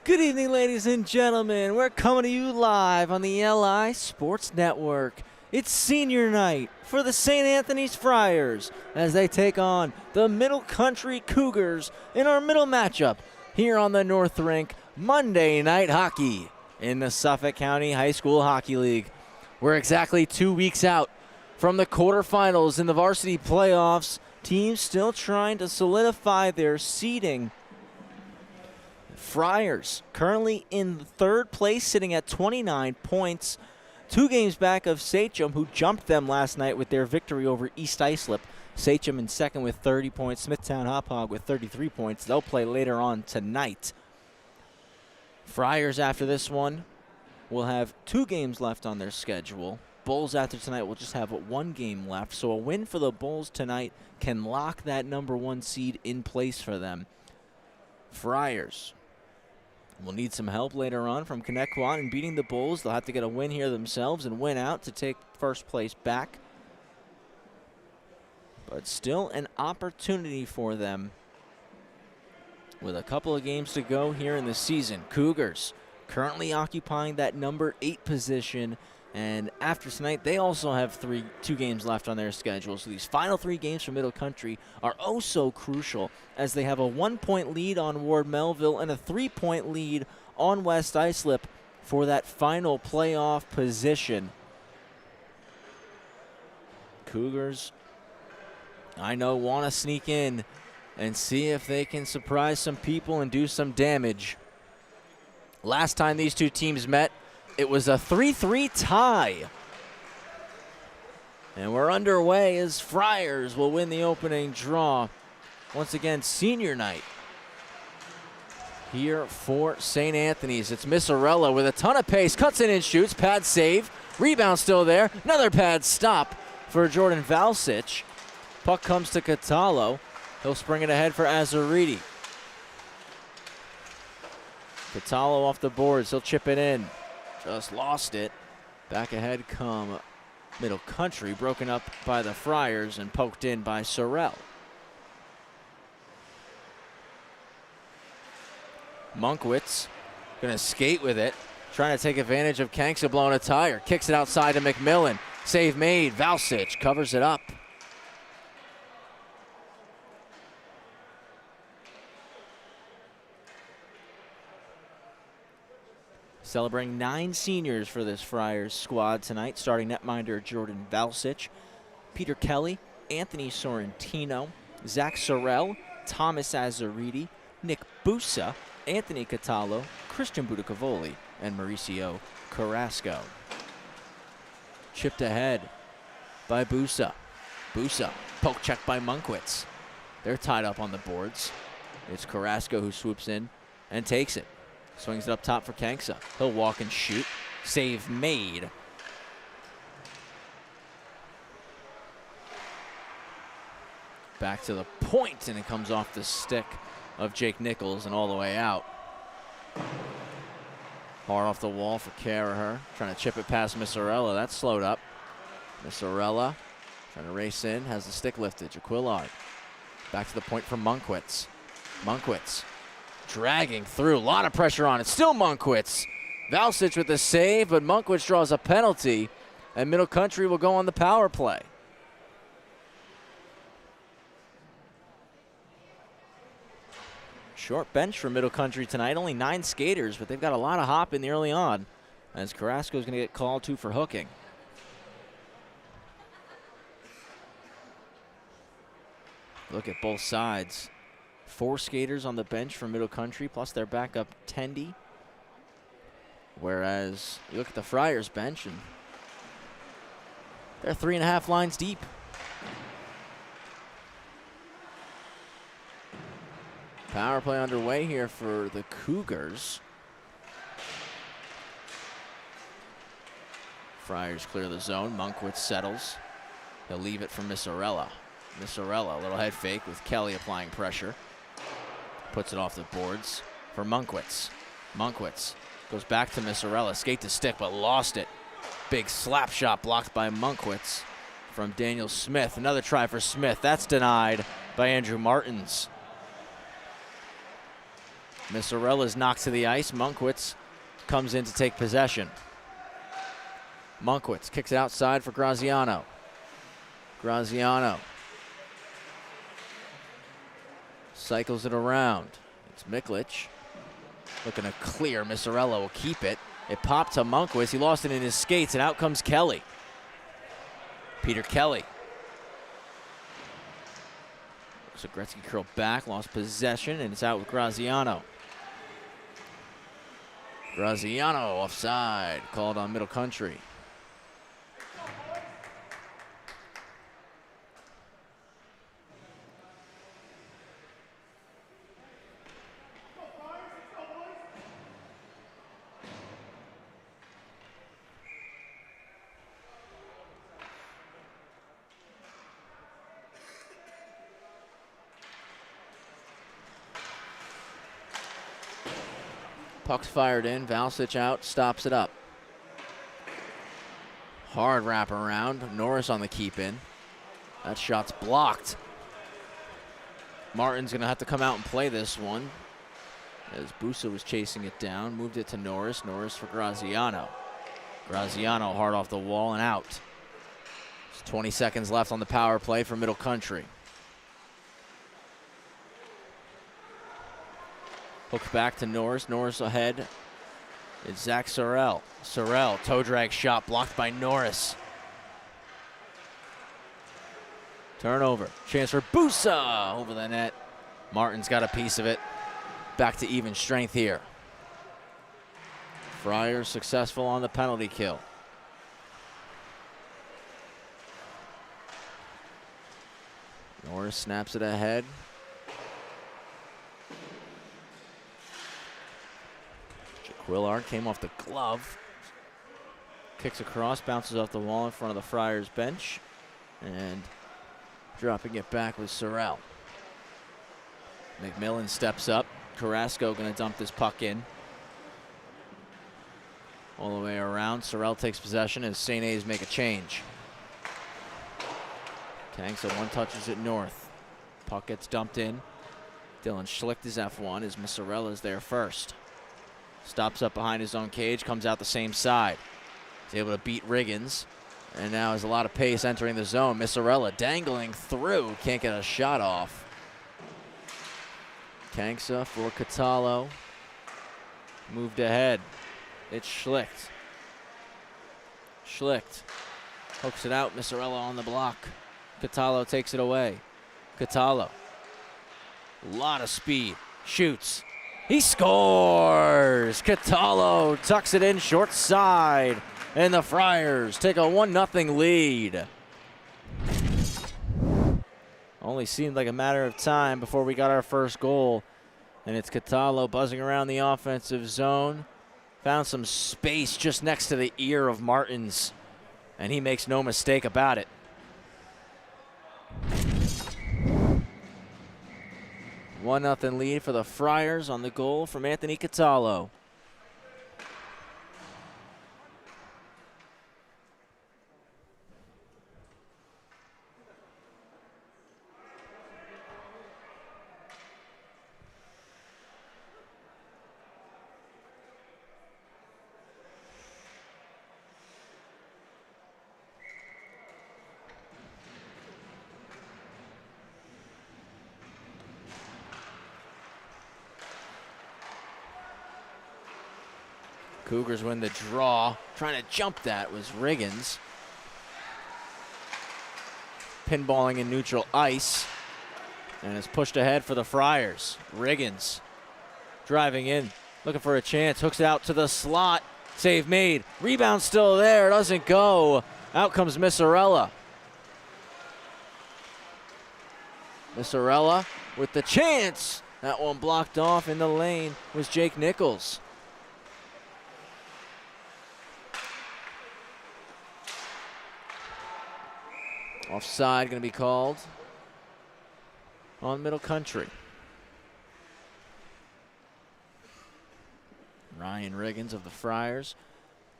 Good evening, ladies and gentlemen. We're coming to you live on the LI Sports Network. It's senior night for the St. Anthony's Friars as they take on the Middle Country Cougars in our middle matchup here on the North Rink, Monday Night Hockey in the Suffolk County High School Hockey League. We're exactly 2 weeks out from the quarterfinals in the varsity playoffs. Teams still trying to solidify their seeding. Friars currently in third place, sitting at 29 points. 2 games back of Sachem, who jumped them last night with their victory over East Islip. Sachem in second with 30 points. Smithtown Hauppauge with 33 points. They'll play later on tonight. Friars after this one will have 2 games left on their schedule. Bulls after tonight will just have 1 game left. So a win for the Bulls tonight can lock that number 1 seed in place for them. Friars will need some help later on from Connecticut in beating the Bulls. They'll have to get a win here themselves and win out to take first place back. But still an opportunity for them with a couple of games to go here in the season. Cougars currently occupying that number 8 position. And after tonight, they also have 2 games left on their schedule. So these final 3 games for Middle Country are oh so crucial as they have a 1-point lead on Ward Melville and a 3-point lead on West Islip for that final playoff position. Cougars, I know, want to sneak in and see if they can surprise some people and do some damage. Last time these 2 teams met, it was a 3-3 tie. And we're underway as Friars will win the opening draw. Once again, senior night here for St. Anthony's. It's Missarella with a ton of pace. Cuts in and shoots. Pad save. Rebound still there. Another pad stop for Jordan Valsich. Puck comes to Catalo. He'll spring it ahead for Azariti. Catalo off the boards. He'll chip it in. Just lost it. Back ahead come Middle Country, broken up by the Friars and poked in by Sorrell. Monkwitz gonna skate with it, trying to take advantage of Kanksa blowing a tire. Kicks it outside to McMillan. Save made. Valsich covers it up. Celebrating 9 seniors for this Friars squad tonight. Starting netminder Jordan Valsich, Peter Kelly, Anthony Sorrentino, Zach Sorrell, Thomas Azariti, Nick Busa, Anthony Catalo, Christian Budicavoli, and Mauricio Carrasco. Chipped ahead by Busa. Busa, poke check by Monkwitz. They're tied up on the boards. It's Carrasco who swoops in and takes it. Swings it up top for Kanksa. He'll walk and shoot. Save made. Back to the point, and it comes off the stick of Jake Nichols and all the way out. Hard off the wall for Caraher. Trying to chip it past Missarella. That's slowed up. Missarella trying to race in. Has the stick lifted. Jaquillard. Back to the point for Monkwitz. Monkwitz dragging through. A lot of pressure on it. Still Monkwitz. Valsich with the save, but Monkwitz draws a penalty, and Middle Country will go on the power play. Short bench for Middle Country tonight. Only 9 skaters, but they've got a lot of hop in the early on, as Carrasco is going to get called to for hooking. Look at both sides. 4 skaters on the bench for Middle Country, plus their backup Tendy. Whereas you look at the Friars bench, and they're 3.5 lines deep. Power play underway here for the Cougars. Friars clear the zone. Monkwitz settles. He'll leave it for Missarella. Missarella, a little head fake with Kelly applying pressure. Puts it off the boards for Monkwitz. Monkwitz goes back to Missarella. Skate to stick, but lost it. Big slap shot blocked by Monkwitz from Daniel Smith. Another try for Smith. That's denied by Andrew Martins. Missarella's knocked to the ice. Munkwitz comes in to take possession. Munkwitz kicks it outside for Graziano. Graziano cycles it around. It's Miklich looking to clear. Missarella will keep it. It popped to Munkwitz. He lost it in his skates, and out comes Kelly. Peter Kelly. So Gretzky curled back, lost possession, and it's out with Graziano. Graziano offside, called on Middle Country. Puck's fired in, Valsic out, stops it up. Hard wrap around, Norris on the keep in. That shot's blocked. Martin's gonna have to come out and play this one as Busa was chasing it down, moved it to Norris, Norris for Graziano. Graziano hard off the wall and out. There's 20 seconds left on the power play for Middle Country. Hook back to Norris. Norris ahead. It's Zach Sorrell. Sorrell, toe drag shot blocked by Norris. Turnover. Chance for Busa over the net. Martin's got a piece of it. Back to even strength here. Friars successful on the penalty kill. Norris snaps it ahead. Quillard came off the glove. Kicks across, bounces off the wall in front of the Friars bench. And dropping it back with Sorrell. McMillan steps up. Carrasco going to dump this puck in. All the way around. Sorrell takes possession as St. A's make a change. Tanksa one touches it north. Puck gets dumped in. Dylan Schlicht is F1 as Missarella's there first. Stops up behind his own cage, comes out the same side. He's able to beat Riggins, and now has a lot of pace entering the zone. Missarella dangling through, can't get a shot off. Tanksa for Catallo. Moved ahead. It's Schlicht. Schlicht hooks it out, Missarella on the block. Catallo takes it away. Catallo, a lot of speed, shoots. He scores! Catallo tucks it in short side, and the Friars take a 1-0 lead. Only seemed like a matter of time before we got our first goal, and it's Catallo buzzing around the offensive zone. Found some space just next to the ear of Martins, and he makes no mistake about it. 1-0 lead for the Friars on the goal from Anthony Catallo. Cougars win the draw. Trying to jump that was Riggins. Pinballing in neutral ice. And it's pushed ahead for the Friars. Riggins driving in, looking for a chance. Hooks it out to the slot. Save made. Rebound still there. Doesn't go. Out comes Missarella. Missarella with the chance. That one blocked off in the lane was Jake Nichols. Offside going to be called on Middle Country. Ryan Riggins of the Friars.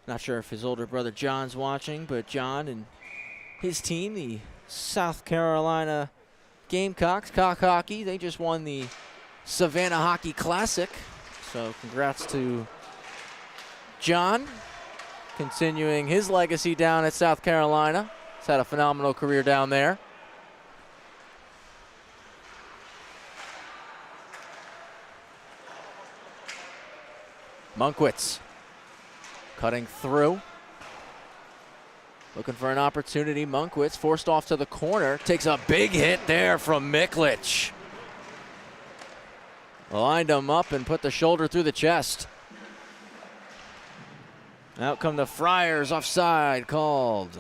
Not sure if his older brother John's watching, but John and his team, the South Carolina Gamecocks, Cock Hockey, they just won the Savannah Hockey Classic So congrats to John, continuing his legacy down at South Carolina. He's had a phenomenal career down there. Monkwitz cutting through. Looking for an opportunity. Monkwitz forced off to the corner. Takes a big hit there from Miklich. Lined him up and put the shoulder through the chest. Out come the Friars, offside called.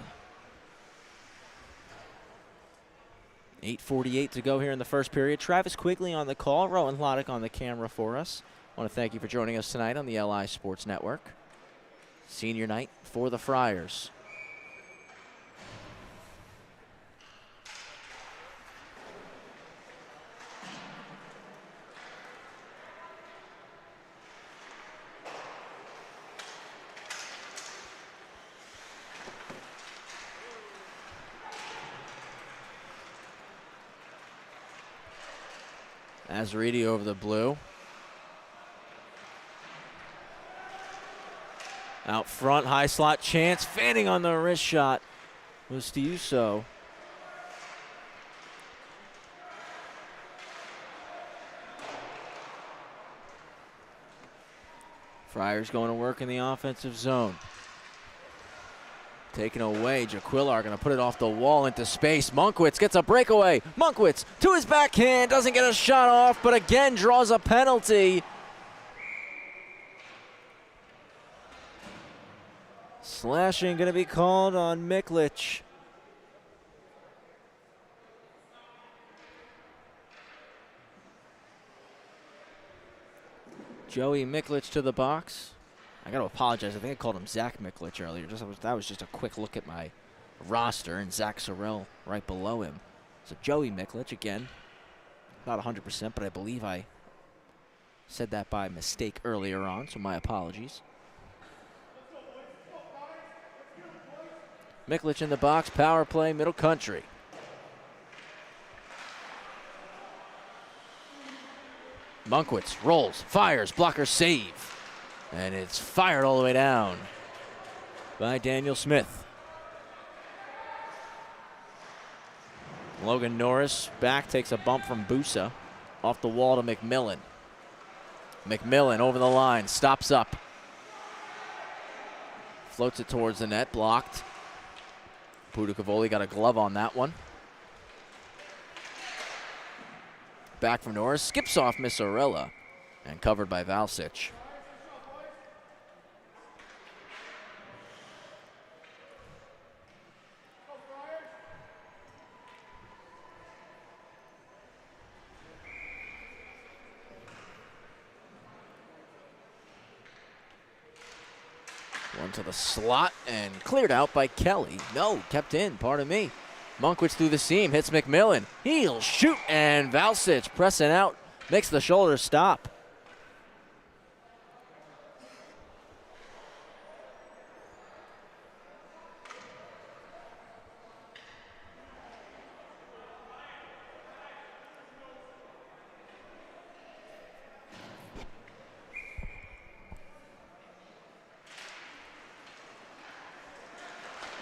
8:48 to go here in the first period. Travis Quigley on the call, Rowan Loddick on the camera for us. I want to thank you for joining us tonight on the LI Sports Network. Senior night for the Friars. Azaridi over the blue. Out front, high slot chance. Fanning on the wrist shot was Stiuso. Friars going to work in the offensive zone. Taken away, Jaquillar going to put it off the wall into space. Monkwitz gets a breakaway. Monkwitz to his backhand, doesn't get a shot off, but again draws a penalty. Slashing going to be called on Miklich. Joey Miklich to the box. I got to apologize. I think I called him Zach Miklich earlier. That was just a quick look at my roster, and Zach Sorrell right below him. So Joey Miklich again, not 100%, but I believe I said that by mistake earlier on, so my apologies. Miklich in the box, power play, Middle Country. Monkwitz rolls, fires, blocker save. And it's fired all the way down by Daniel Smith. Logan Norris back, takes a bump from Busa. Off the wall to McMillan. McMillan over the line, stops up. Floats it towards the net, blocked. Pudukavoli got a glove on that one. Back from Norris, skips off Missorella and covered by Valsic. One to the slot and cleared out by Kelly. No, kept in, pardon me. Monkwitz through the seam, hits McMillan. He'll shoot, and Valsic pressing out, makes the shoulder stop.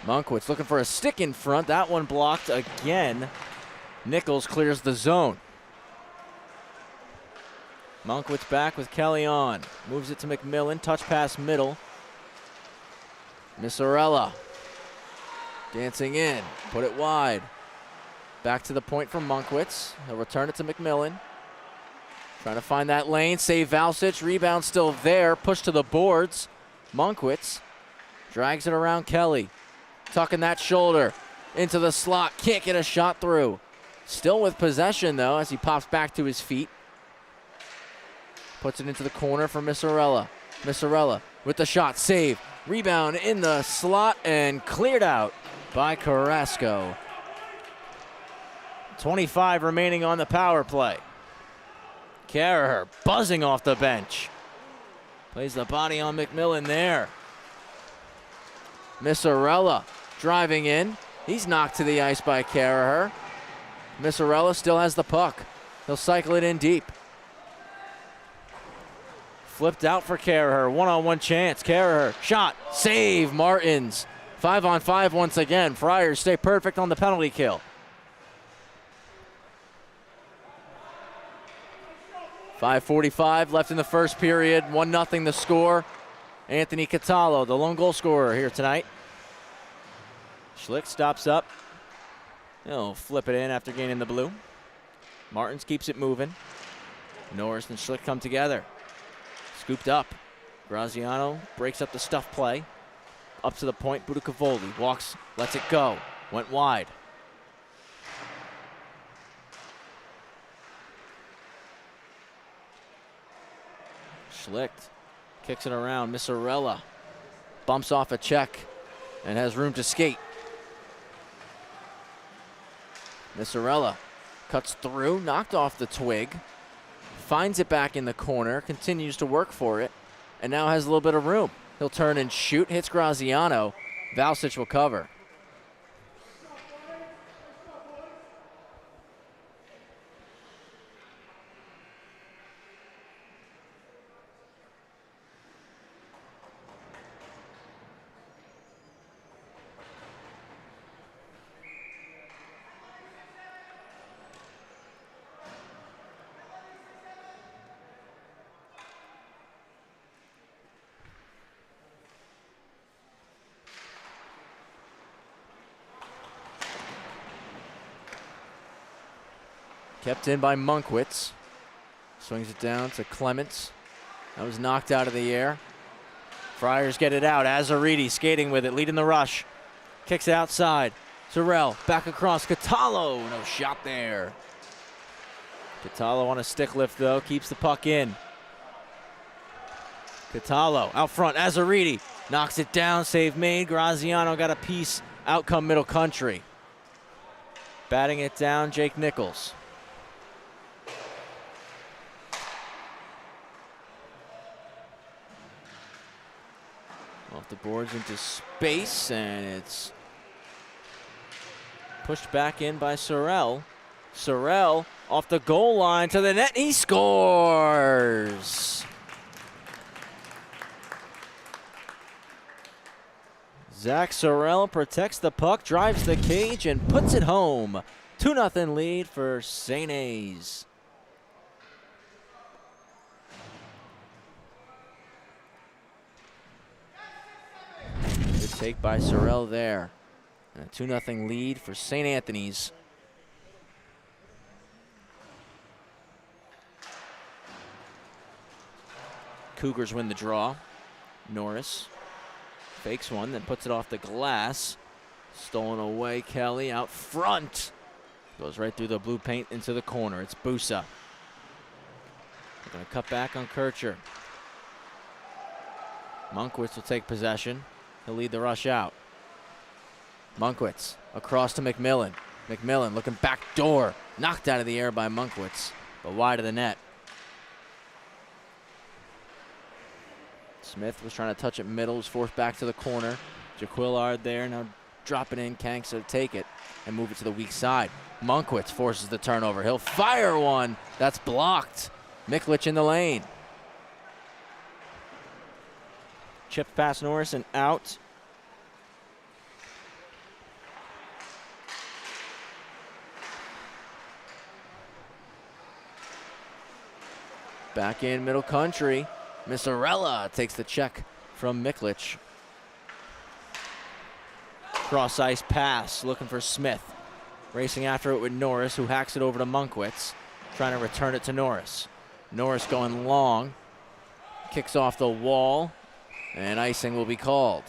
Monkwitz looking for a stick in front. That one blocked again. Nichols clears the zone. Monkwitz back with Kelly on. Moves it to McMillan. Touch pass middle. Missorella dancing in. Put it wide. Back to the point from Monkwitz. He'll return it to McMillan. Trying to find that lane. Save Valsic. Rebound still there. Push to the boards. Monkwitz drags it around Kelly. Tucking that shoulder into the slot. Can't get a shot through. Still with possession, though, as he pops back to his feet. Puts it into the corner for Missorella. Missorella with the shot. Save. Rebound in the slot and cleared out by Carrasco. 25 remaining on the power play. Carraher buzzing off the bench. Plays the body on McMillan there. Missorella driving in. He's knocked to the ice by Carraher. Missorella still has the puck. He'll cycle it in deep. Flipped out for Caraher. One-on-one chance. Caraher, shot, save. Martins. 5-on-5 once again. Friars stay perfect on the penalty kill. .5:45 left in the first period. 1-0 the score. Anthony Catallo, the lone goal scorer here tonight. Schlick stops up. He'll flip it in after gaining the blue. Martins keeps it moving. Norris and Schlick come together. Scooped up. Graziano breaks up the stuff play. Up to the point, Budicavoli walks, lets it go. Went wide. Schlick kicks it around. Missarella bumps off a check and has room to skate. Missarella cuts through, knocked off the twig, finds it back in the corner, continues to work for it, and now has a little bit of room. He'll turn and shoot, hits Graziano. Valsic will cover. Kept in by Monkwitz. Swings it down to Clements. That was knocked out of the air. Friars get it out. Azaridi skating with it, leading the rush. Kicks it outside. Sorrell back across. Catallo, no shot there. Catallo on a stick lift though, keeps the puck in. Catallo out front. Azaridi knocks it down. Save made. Graziano got a piece. Out come Middle Country. Batting it down, Jake Nichols. Off the boards into space, and it's pushed back in by Sorrell. Sorrell off the goal line to the net, and he scores! Zach Sorrell protects the puck, drives the cage, and puts it home. 2-0 lead for St. A's. Take by Sorrell there. And a 2-0 lead for St. Anthony's. Cougars win the draw. Norris fakes one, then puts it off the glass. Stolen away, Kelly out front. Goes right through the blue paint into the corner. It's Busa. They're going to cut back on Kircher. Monkwitz will take possession. He'll lead the rush out. Monkwitz across to McMillan. McMillan looking back door. Knocked out of the air by Monkwitz, but wide of the net. Smith was trying to touch it middle, was forced back to the corner. Jaquillard there, now dropping in. Kanks to take it and move it to the weak side. Monkwitz forces the turnover. He'll fire one. That's blocked. Miklich in the lane. Chipped past Norris and out. Back in Middle Country. Missarella takes the check from Miklich. Cross ice pass, looking for Smith. Racing after it with Norris, who hacks it over to Monkwitz. Trying to return it to Norris. Norris going long. Kicks off the wall. And icing will be called.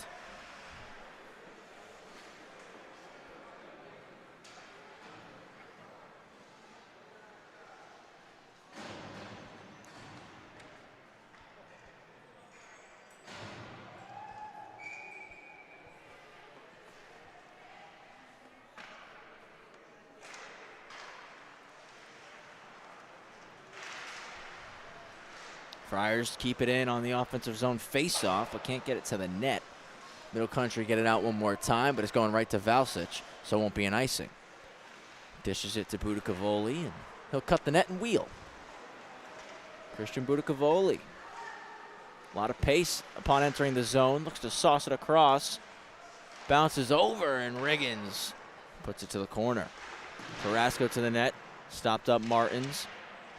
Friars keep it in on the offensive zone face-off, but can't get it to the net. Middle Country get it out one more time, but it's going right to Valsic, so it won't be an icing. Dishes it to Budicavoli, and he'll cut the net and wheel. Christian Budicavoli A lot of pace upon entering the zone. Looks to sauce it across. Bounces over, and Riggins puts it to the corner. Carrasco to the net. Stopped up Martins.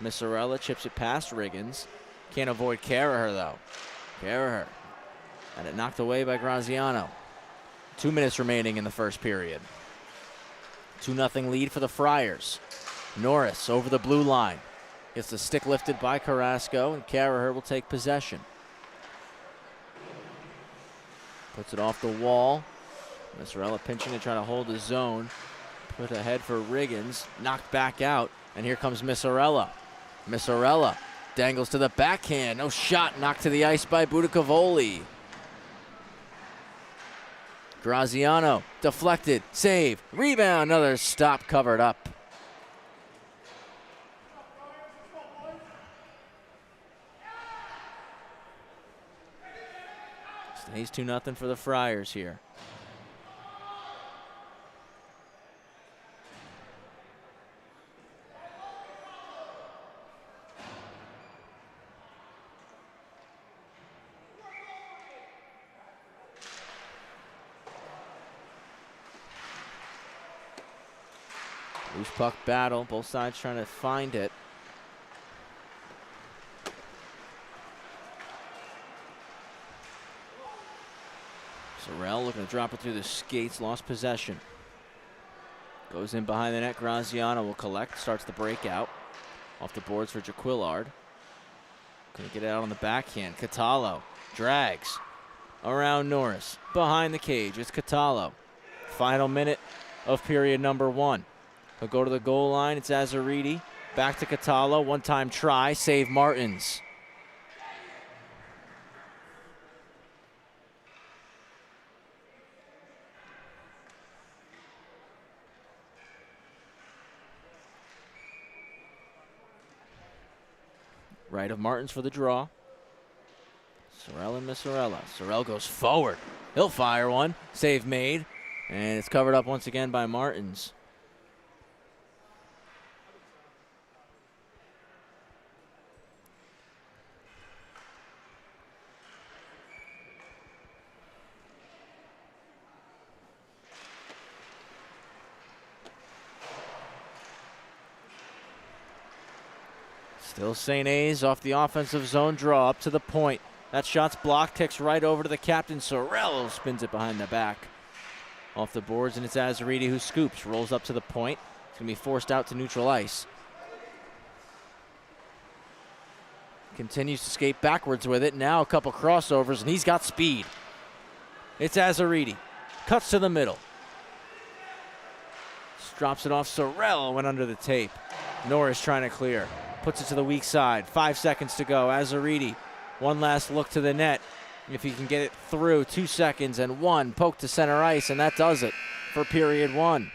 Missarella chips it past Riggins. Can't avoid Caraher, though. Caraher. And it knocked away by Graziano. 2 minutes remaining in the first period. 2-0 lead for the Friars. Norris over the blue line. Gets the stick lifted by Carrasco, and Caraher will take possession. Puts it off the wall. Missarella pinching to try to hold his zone. Put ahead for Riggins. Knocked back out, and here comes Missarella. Missarella dangles to the backhand. No shot. Knocked to the ice by Budicavoli. Graziano deflected. Save. Rebound. Another stop covered up. Stays 2-0 for the Friars here. Loose puck battle. Both sides trying to find it. Sorrell looking to drop it through the skates. Lost possession. Goes in behind the net. Graziano will collect. Starts the breakout. Off the boards for Jaquillard. Couldn't get it out on the backhand. Catallo drags around Norris. Behind the cage. It's Catallo. Final minute of period number 1. He'll go to the goal line. It's Azaridi. Back to Catallo. One-time try. Save Martins. Right of Martins for the draw. Sorrell and Missarella. Sorrell goes forward. He'll fire one. Save made. And it's covered up once again by Martins. Still St. A's off the offensive zone draw up to the point. That shot's blocked, kicks right over to the captain. Sorrell spins it behind the back. Off the boards, and it's Azaridi who scoops. Rolls up to the point. It's going to be forced out to neutral ice. Continues to skate backwards with it. Now a couple crossovers, and he's got speed. It's Azaridi. Cuts to the middle. Drops it off. Sorrell went under the tape. Norris trying to clear. Puts it to the weak side. 5 seconds to go. Azaridi, one last look to the net. If he can get it through, 2 seconds and one. Poke to center ice, and that does it for period 1.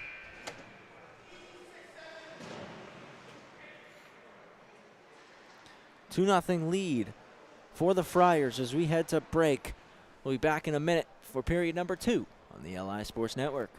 Two 2-0 lead for the Friars as we head to break. We'll be back in a minute for period number 2 on the LI Sports Network.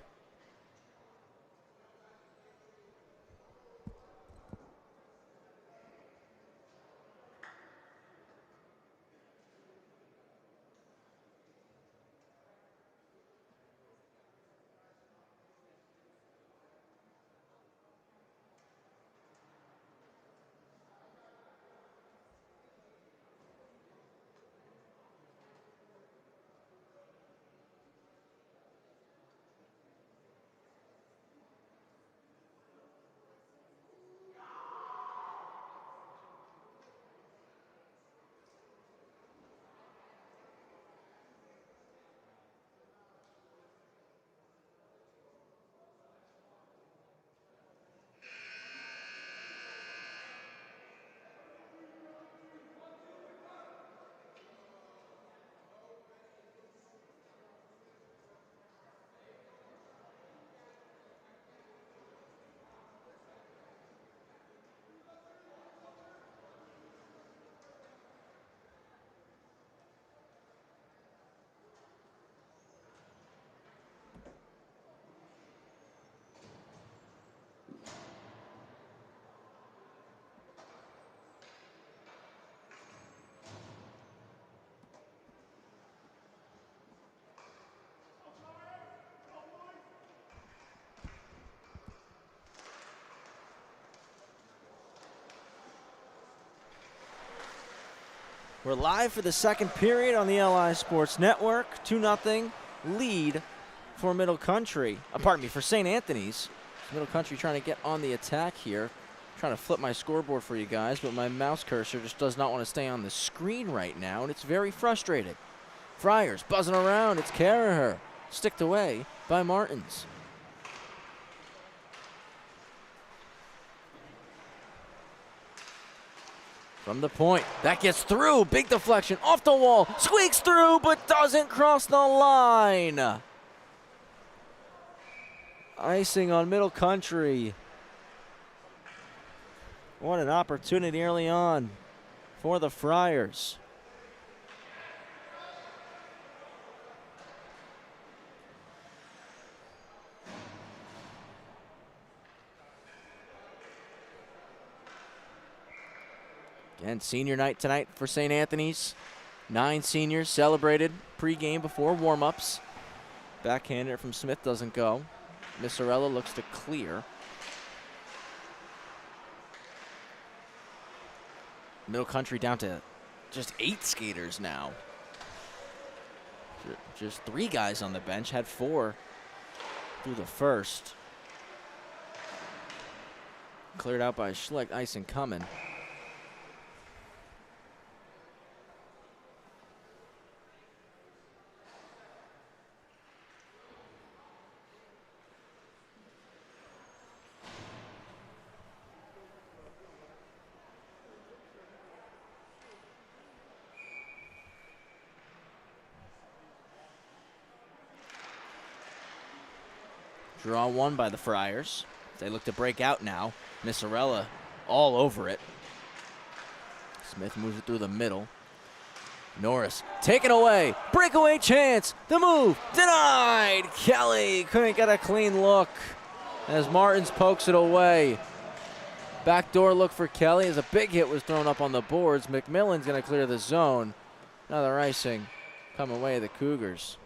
We're live for the second period on the LI Sports Network. 2-0 lead for Middle Country. For St. Anthony's. Middle Country trying to get on the attack here. Trying to flip my scoreboard for you guys, but my mouse cursor just does not want to stay on the screen right now, and it's very frustrated. Friars buzzing around. It's Caraher. Sticked away by Martins. From the point, that gets through. Big deflection off the wall. Squeaks through, but doesn't cross the line. Icing on Middle Country. What an opportunity early on for the Friars. Again, senior night tonight for St. Anthony's. 9 seniors celebrated pregame before warm-ups. Backhander from Smith doesn't go. Missarella looks to clear. Middle Country down to just 8 skaters now. Just 3 guys on the bench, had 4 through the first. Cleared out by Schlick, icing coming. Draw one by the Friars. They look to break out now. Missarella all over it. Smith moves it through the middle. Norris taken away. Breakaway chance. The move denied. Kelly couldn't get a clean look as Martins pokes it away. Backdoor look for Kelly as a big hit was thrown up on the boards. McMillan's going to clear the zone. Another icing come away the Cougars.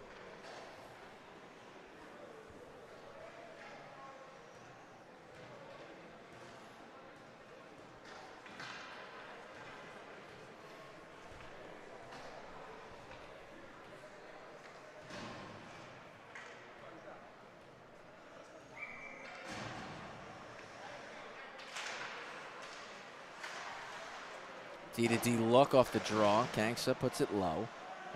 D-to-D look off the draw. Kanksa puts it low.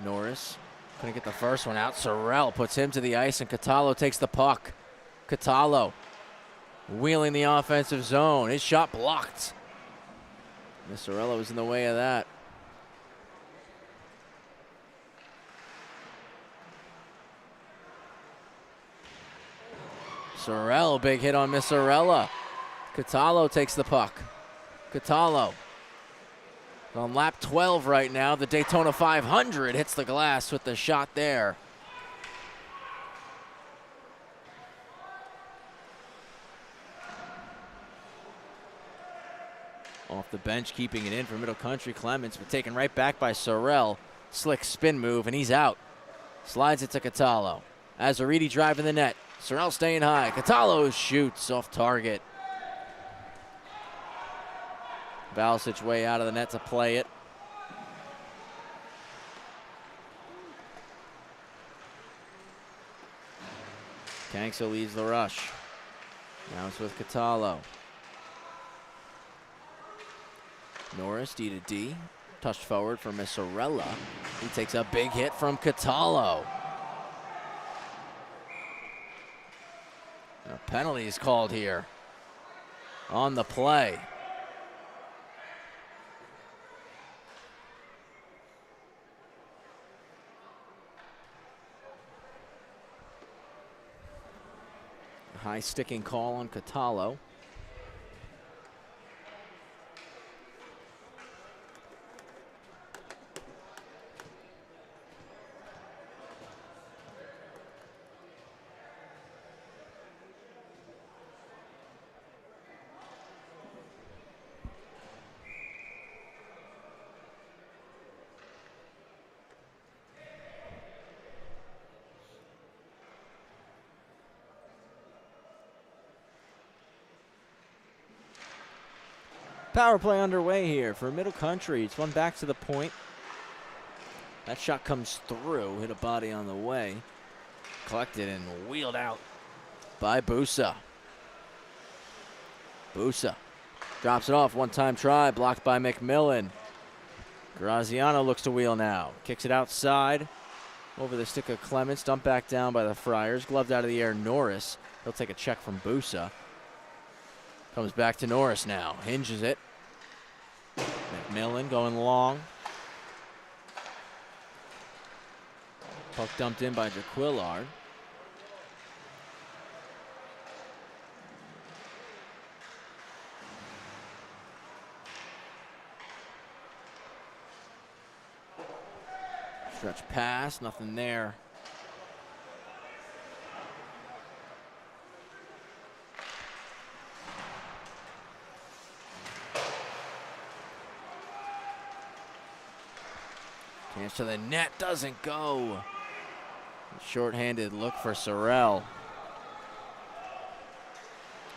Norris couldn't get the first one out. Sorrell puts him to the ice, and Catallo takes the puck. Catallo wheeling the offensive zone. His shot blocked. Sorrell was in the way of that. Sorrell, big hit on Missarella. Catallo takes the puck. Catallo on lap 12 right now. The Daytona 500 hits the glass with the shot there. Off the bench, keeping it in for Middle Country. Clements, but taken right back by Sorrell. Slick spin move, and he's out. Slides it to Catallo. Azariti driving the net. Sorrell staying high. Catallo shoots off target. Valsic way out of the net to play it. Kanksa leads the rush. Now it's with Catallo. Norris, D-to-D. Touched forward for Missarella. He takes a big hit from Catallo. A penalty is called here on the play. High sticking call on Catallo. Power play underway here for Middle Country. It's one back to the point. That shot comes through, hit a body on the way. Collected and wheeled out by Busa. Busa drops it off, one-time try, blocked by McMillan. Graziano looks to wheel now. Kicks it outside, over the stick of Clements, dumped back down by the Friars. Gloved out of the air, Norris. He'll take a check from Busa. Comes back to Norris now, hinges it. McMillan going long. Puck dumped in by Jaquillard. Stretch pass, nothing there. Chance to the net, doesn't go. Short-handed look for Sorrell.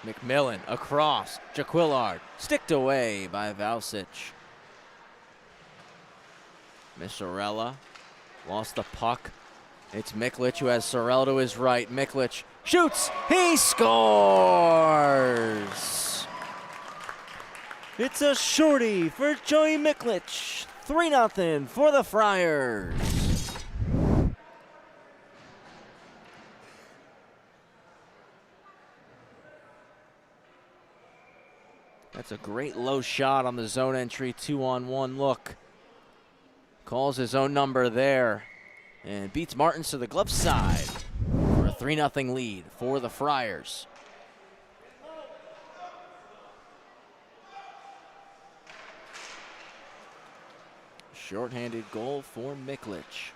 McMillan across, Jaquillard, sticked away by Valsic. Missorella lost the puck. It's Miklich who has Sorrell to his right. Miklich shoots, he scores! It's a shorty for Joey Miklich. 3-0 for the Friars. That's a great low shot on the zone entry, 2-on-1 look. Calls his own number there and beats Martins to the glove side for a 3-0 lead for the Friars. Short-handed goal for Miklich.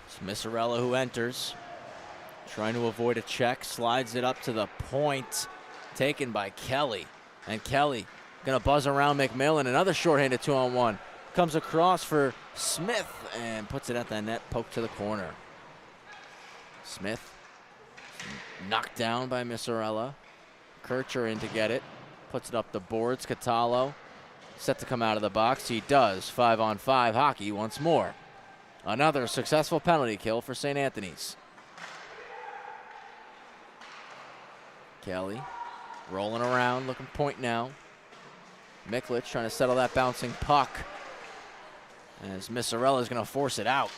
It's Missorella who enters. Trying to avoid a check, slides it up to the point, taken by Kelly. And Kelly gonna buzz around McMillan, another shorthanded 2-on-1. Comes across for Smith and puts it at the net, poke to the corner. Smith knocked down by Missorella. Kircher in to get it, puts it up the boards. Catallo set to come out of the box. He does. 5-on-5 hockey once more. Another successful penalty kill for St. Anthony's. Kelly rolling around, looking point now. Miklich trying to settle that bouncing puck as Missorella is going to force it out.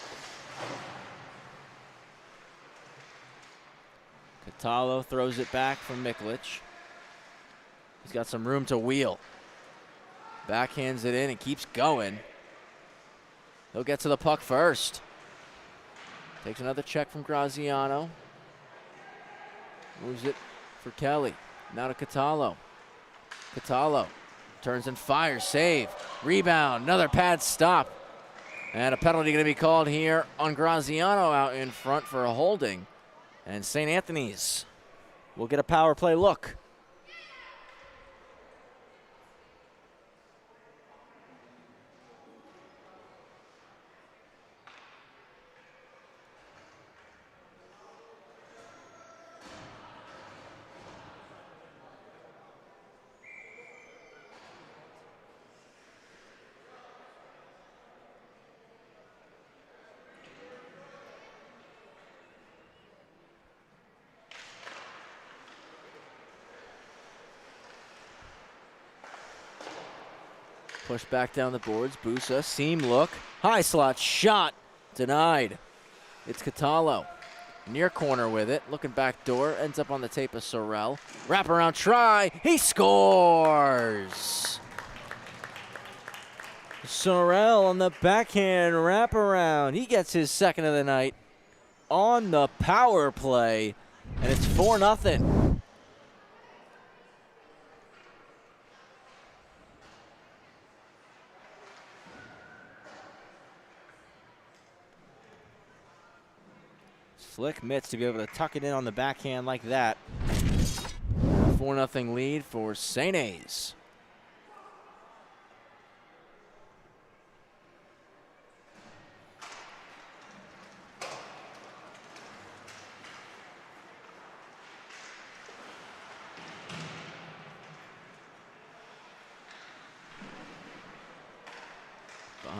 Catallo throws it back from Miklich. He's got some room to wheel. Backhands it in and keeps going. He'll get to the puck first. Takes another check from Graziano. Moves it for Kelly. Now to Catallo. Catallo turns and fires. Save. Rebound. Another pad stop. And a penalty going to be called here on Graziano out in front for a holding. And St. Anthony's will get a power play look. Push back down the boards. Busa, seam look. High slot shot. Denied. It's Catallo. Near corner with it. Looking back door. Ends up on the tape of Sorrell. Wraparound try. He scores! Sorrell on the backhand wraparound. He gets his second of the night on the power play. And it's 4-0. Slick mitts to be able to tuck it in on the backhand like that. 4-0 lead for St. A's.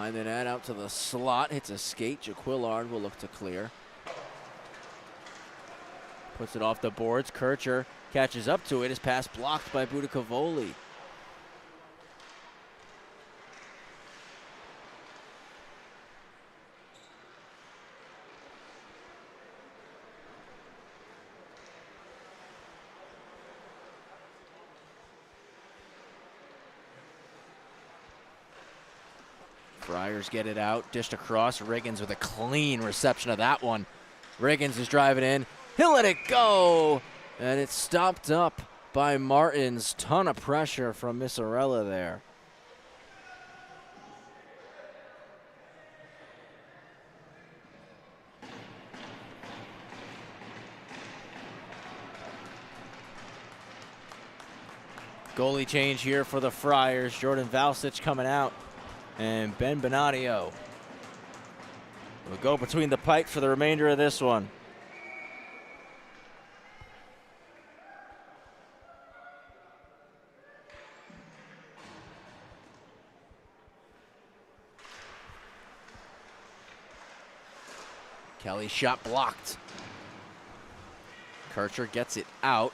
Behind the net, out to the slot, hits a skate. Jaquillard will look to clear. Puts it off the boards. Kircher catches up to it. His pass blocked by Budicavoli. Friars get it out, dished across. Riggins with a clean reception of that one. Riggins is driving in. He'll let it go. And it's stopped up by Martins. Ton of pressure from Missarella there. Goalie change here for the Friars. Jordan Valsic coming out. And Ben Benadio will go between the pipe for the remainder of this one. Kelly's shot blocked. Kircher gets it out.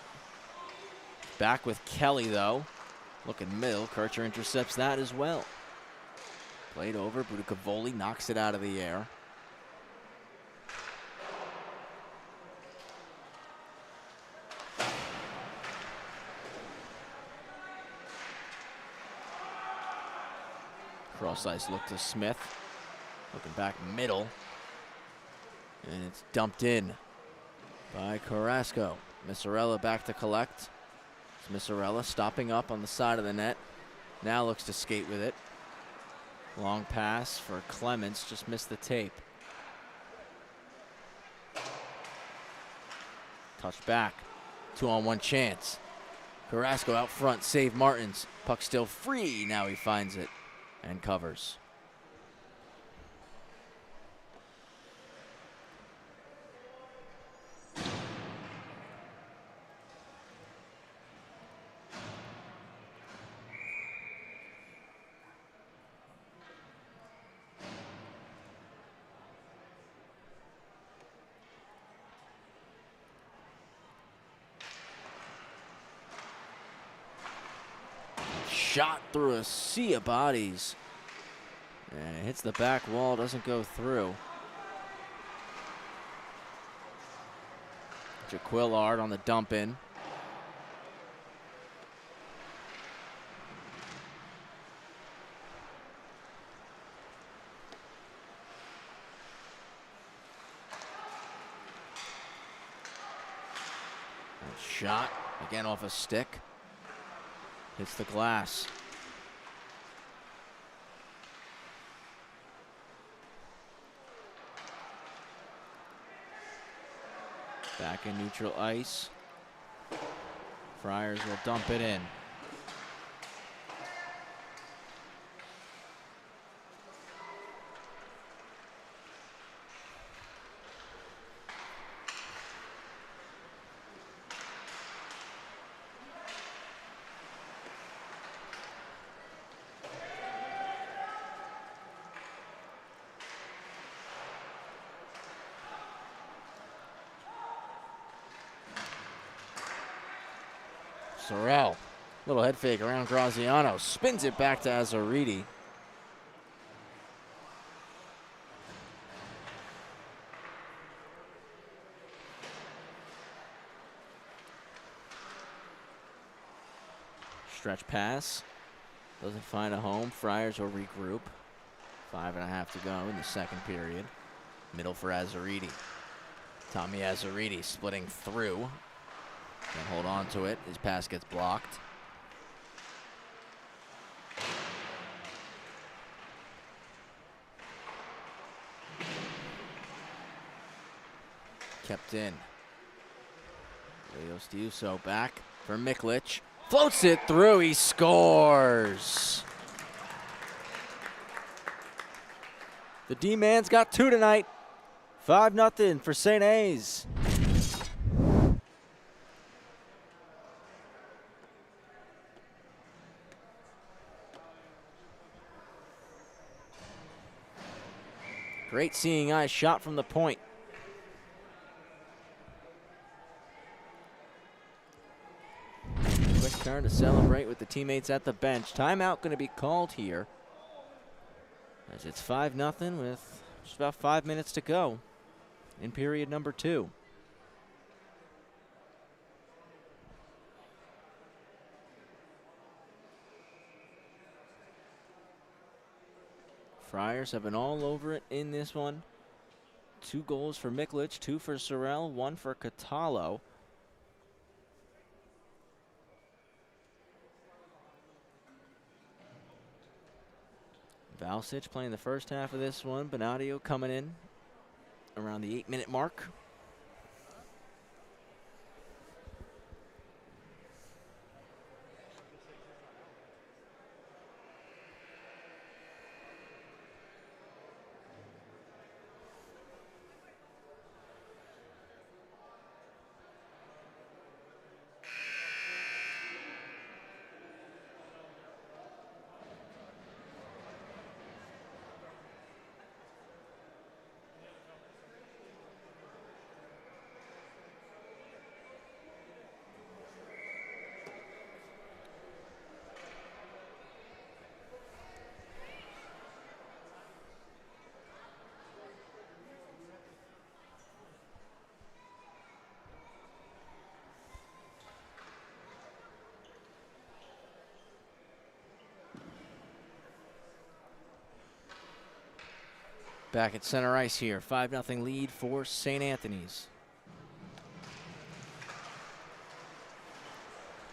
Back with Kelly though. Looking middle. Kircher intercepts that as well. Played over. Budicavoli knocks it out of the air. Cross ice look to Smith. Looking back middle. And it's dumped in by Carrasco. Missarella back to collect. It's Missarella stopping up on the side of the net. Now looks to skate with it. Long pass for Clements, just missed the tape. Touch back, 2-on-1 chance. Carrasco out front, save Martins. Puck still free, now he finds it and covers. Shot through a sea of bodies. And it hits the back wall, doesn't go through. Jaquillard on the dump in. Shot, again off a stick. Hits the glass. Back in neutral ice. Friars will dump it in. Sorrell, little head fake around Graziano, spins it back to Azzariti. Stretch pass, doesn't find a home. Friars will regroup. 5.5 to go in the second period. Middle for Azzariti. Tommy Azzariti splitting through. Can't hold on to it. His pass gets blocked. Kept in. Leos Diuso back for Miklich. Floats it through. He scores. The D-man's got 2 tonight. 5-0 for St. A's. Great seeing eye shot from the point. Quick turn to celebrate with the teammates at the bench. Timeout going to be called here, as it's 5-0 with just about 5 minutes to go in period number 2. Friars have been all over it in this one. 2 goals for Miklich, 2 for Sorrell, 1 for Catalo. Valsic playing the first half of this one. Bonadio coming in around the 8-minute mark. Back at center ice here, 5-0 lead for St. Anthony's.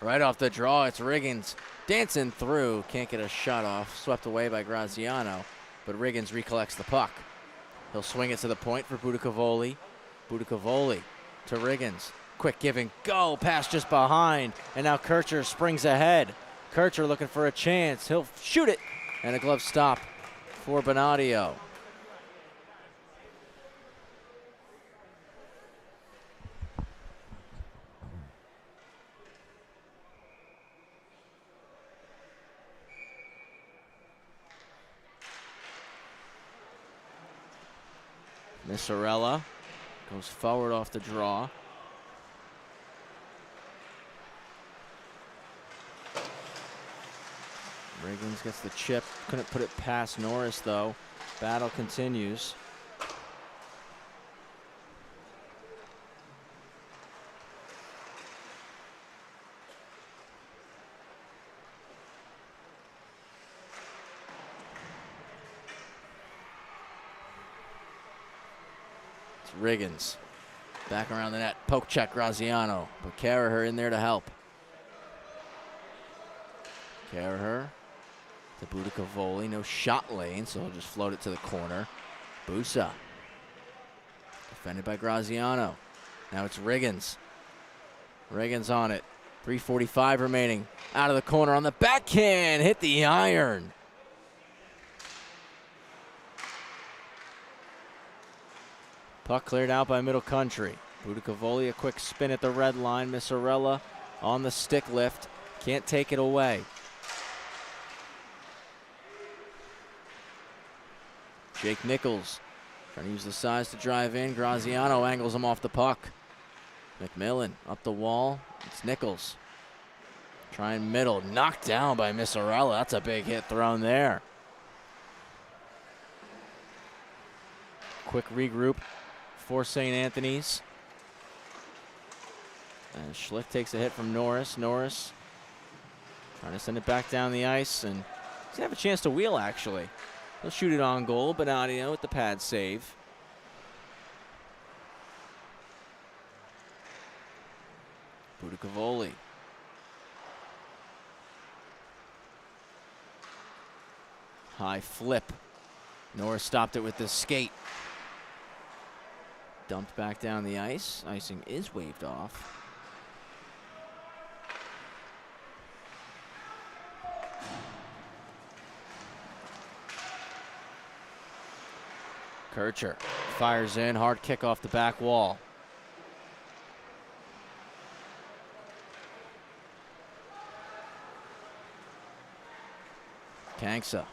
Right off the draw, it's Riggins dancing through. Can't get a shot off. Swept away by Graziano, but Riggins recollects the puck. He'll swing it to the point for Budicavoli. Budicavoli to Riggins. Quick give and go. Pass just behind, and now Kircher springs ahead. Kircher looking for a chance. He'll shoot it, and a glove stop for Bonadio. Missarella goes forward off the draw. Riggins gets the chip. Couldn't put it past Norris, though. Battle continues. Riggins back around the net, poke check Graziano, but Carraher in there to help. Carraher to Budicavoli, no shot lane, so he'll just float it to the corner. Busa defended by Graziano. Now it's Riggins. Riggins on it. 3:45 remaining. Out of the corner on the backhand, hit the iron. Puck cleared out by Middle Country. Budicavoli, a quick spin at the red line. Missarella on the stick lift. Can't take it away. Jake Nichols trying to use the size to drive in. Graziano angles him off the puck. McMillan up the wall. It's Nichols. Trying middle. Knocked down by Missarella. That's a big hit thrown there. Quick regroup for St. Anthony's. And Schlick takes a hit from Norris. Norris trying to send it back down the ice, and he's gonna have a chance to wheel, actually. He'll shoot it on goal. Bonadio with the pad save. Budicavoli. High flip. Norris stopped it with the skate. Dumped back down the ice. Icing is waved off. Kircher fires in, hard kick off the back wall. Kanksa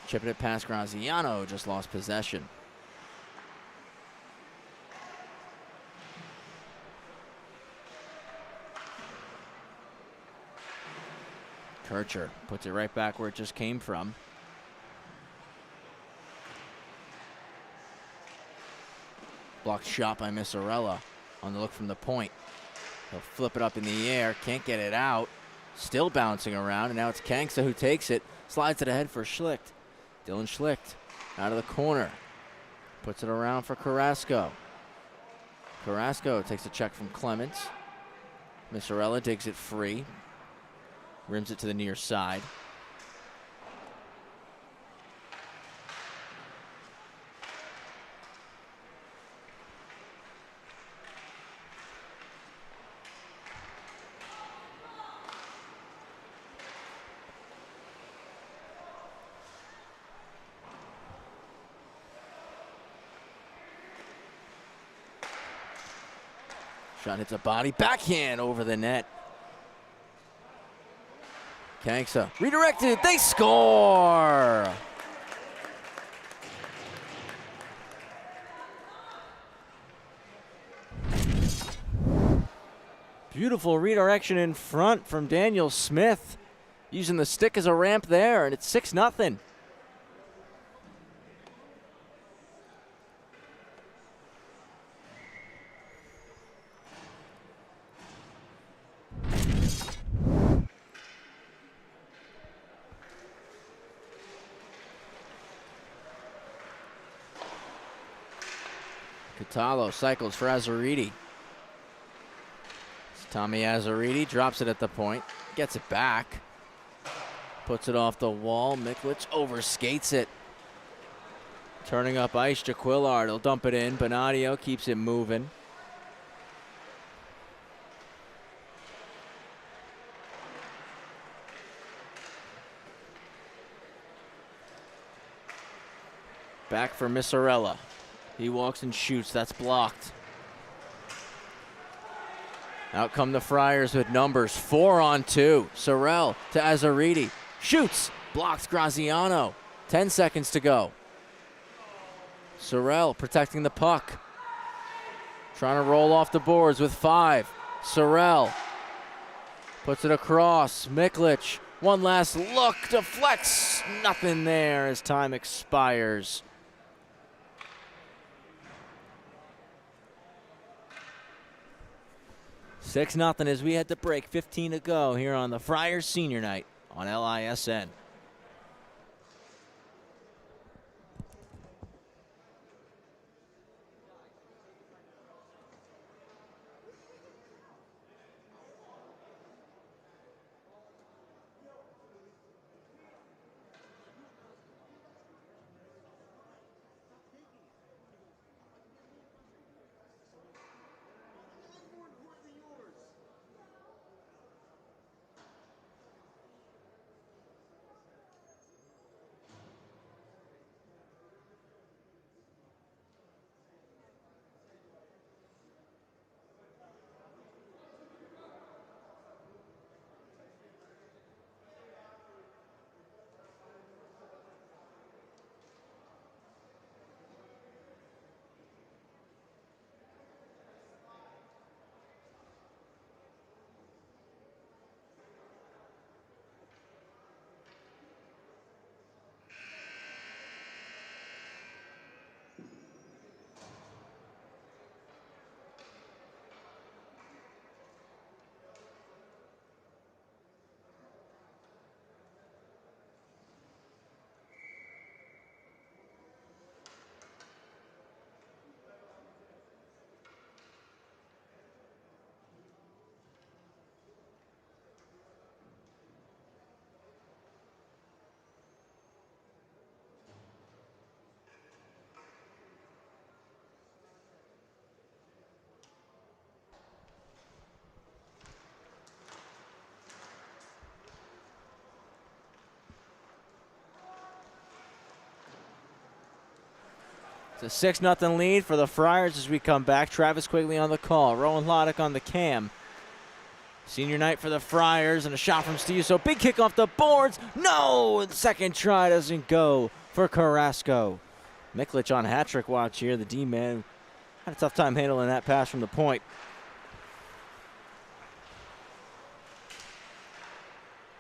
chipping it past Graziano, just lost possession. Kircher puts it right back where it just came from. Blocked shot by Missarella on the look from the point. He'll flip it up in the air, can't get it out. Still bouncing around, and now it's Kanksa who takes it. Slides it ahead for Schlicht. Dylan Schlicht out of the corner. Puts it around for Carrasco. Carrasco takes a check from Clements. Missarella digs it free. Rims it to the near side. Shot hits a body, backhand over the net. Kanksa redirected, they score! Beautiful redirection in front from Daniel Smith, using the stick as a ramp there, and it's 6-0. Catalo cycles for Azzariti. Tommy Azzariti drops it at the point, gets it back, puts it off the wall. Miklich overskates it. Turning up ice, Jaquillard will dump it in. Bonadio keeps it moving. Back for Missarella. He walks and shoots. That's blocked. Out come the Friars with numbers. 4-on-2. Sorrell to Azzariti. Shoots. Blocks Graziano. 10 seconds to go. Sorrell protecting the puck. Trying to roll off the boards with 5. Sorrell puts it across. Miklich. One last look. Deflects. Nothing there as time expires. 6-0 as we head to break. 15 to go here on the Friars Senior Night on LISN. It's a 6-0 lead for the Friars as we come back. Travis Quigley on the call. Rowan Loddick on the cam. Senior night for the Friars and a shot from Steve. So big kick off the boards. No! The second try doesn't go for Carrasco. Miklich on hat-trick watch here. The D-man had a tough time handling that pass from the point.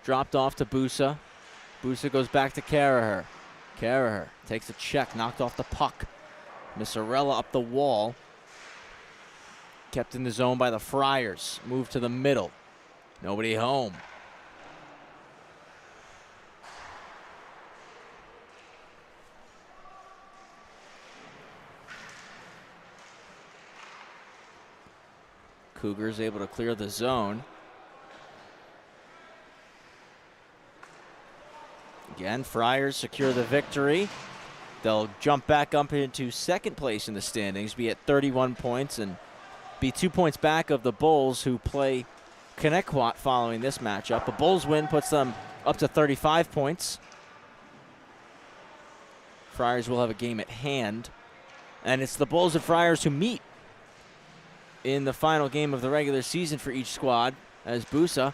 Dropped off to Busa. Busa goes back to Caraher. Caraher takes a check, knocked off the puck. Missarella up the wall. Kept in the zone by the Friars. Moved to the middle. Nobody home. Cougars able to clear the zone. Again, Friars secure the victory. They'll jump back up into second place in the standings, be at 31 points, and be 2 points back of the Bulls, who play Connecticut following this matchup. A Bulls win puts them up to 35 points. Friars will have a game at hand. And it's the Bulls and Friars who meet in the final game of the regular season for each squad, as Busa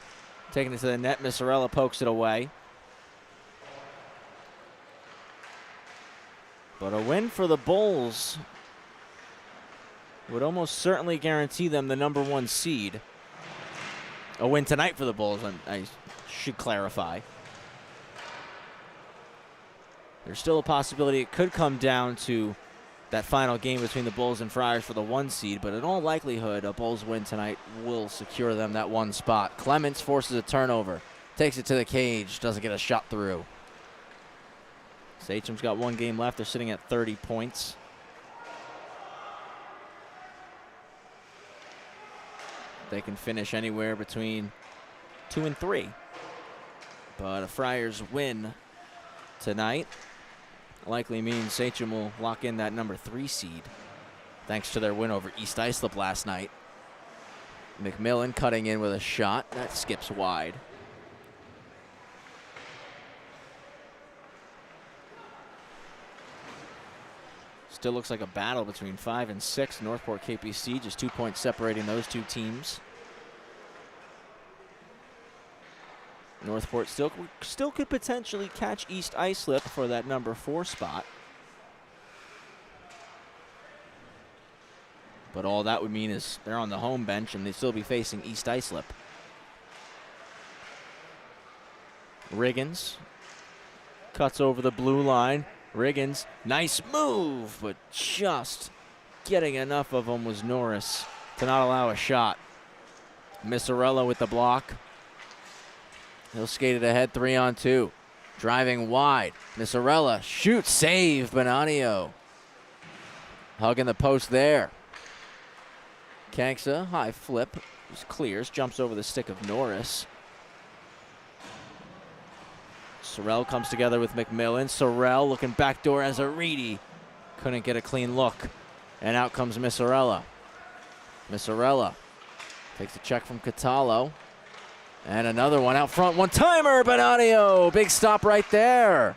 taking it to the net. Missarella pokes it away. But a win for the Bulls would almost certainly guarantee them the #1 seed. A win tonight for the Bulls, I should clarify. There's still a possibility it could come down to that final game between the Bulls and Friars for the 1 seed, but in all likelihood, a Bulls win tonight will secure them that 1 spot. Clements forces a turnover, takes it to the cage, doesn't get a shot through. SCHM's got 1 game left. They're sitting at 30 points. They can finish anywhere between 2 and 3. But a Friars win tonight likely means SCHM will lock in that #3 seed, thanks to their win over East Islip last night. McMillan cutting in with a shot. That skips wide. Still looks like a battle between 5 and 6. Northport KPC, just 2 points separating those two teams. Northport still could potentially catch East Islip for that #4 spot. But all that would mean is they're on the home bench and they'd still be facing East Islip. Riggins cuts over the blue line. Riggins, nice move, but just getting enough of them was Norris to not allow a shot. Missarella with the block. He'll skate it ahead, 3-on-2. Driving wide. Missarella shoots, save, Bonanio. Hugging the post there. Kanksa, high flip, just clears, jumps over the stick of Norris. Sorrell comes together with McMillan. Sorrell looking backdoor as a Reedy. Couldn't get a clean look. And out comes Missarella. Missarella takes a check from Catalo. And another one out front. One-timer, Bonanio. Big stop right there.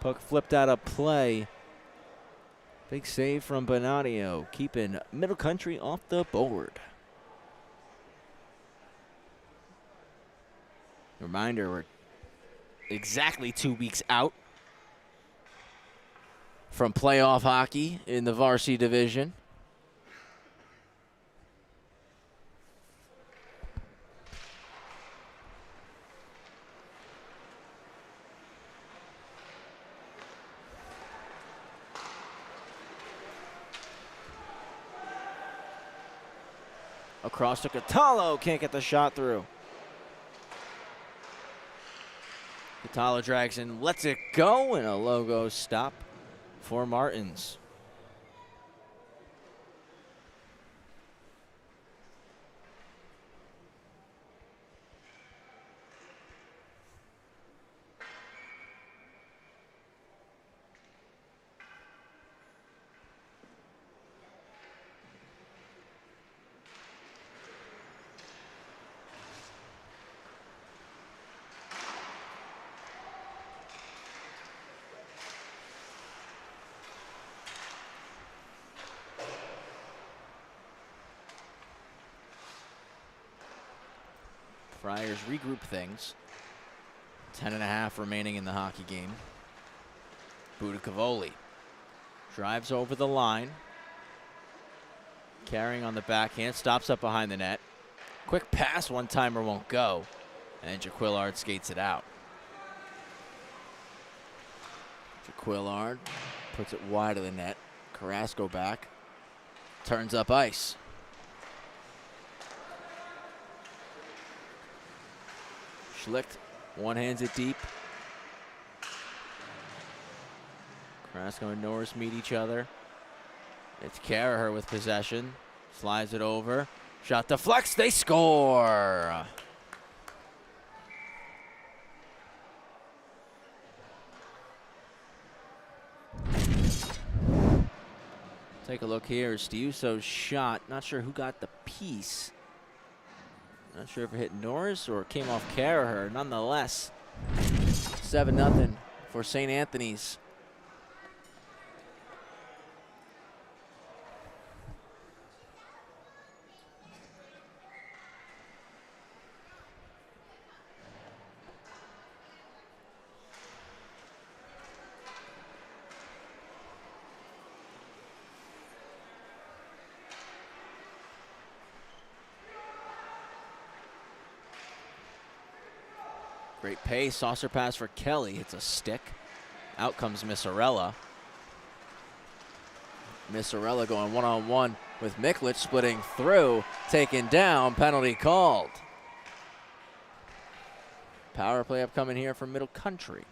Puck flipped out of play. Big save from Bonanio, keeping Middle Country off the board. Reminder, we're exactly 2 weeks out from playoff hockey in the Varsity division. Across to Catalo, can't get the shot through. Catalo drags in, lets it go, and a logo stop for Martins. Friars regroup things. 10.5 remaining in the hockey game. Budicavoli drives over the line. Carrying on the backhand, stops up behind the net. Quick pass, one-timer won't go. And Jaquillard skates it out. Jaquillard puts it wide of the net. Carrasco back. Turns up ice. Schlicht one-hands it deep. Carrasco and Norris meet each other. It's Carraher with possession. Slides it over. Shot deflects. They score. Take a look here. Stiuso's shot. Not sure who got the piece. Not sure if it hit Norris or came off Carraher. Nonetheless, 7-0 for St. Anthony's. Great pace, saucer pass for Kelly. It's a stick. Out comes Missarella. Missarella going one-on-one with Miklich, splitting through, taken down, penalty called. Power play upcoming here from Middle Country.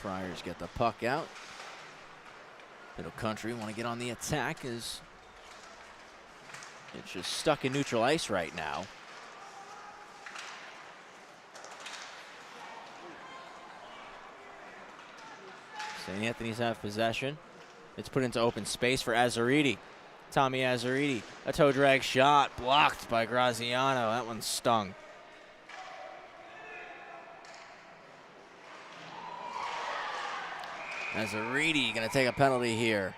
Friars get the puck out. Middle Country want to get on the attack as it's just stuck in neutral ice right now. St. Anthony's have possession. It's put into open space for Azzariti. Tommy Azzariti, a toe drag shot blocked by Graziano. That one stung. Azzariti going to take a penalty here.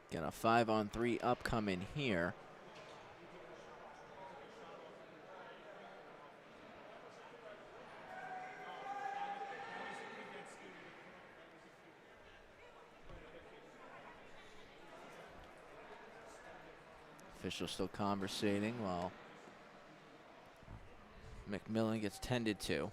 Got a 5-on-3 upcoming here. Officials still conversating while McMillan gets tended to.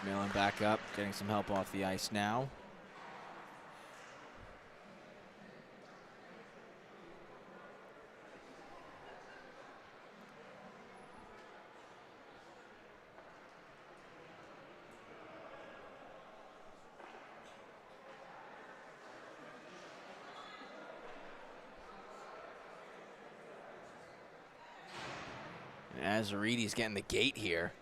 McMillan back up, getting some help off the ice now. Azzariti's getting the gate here.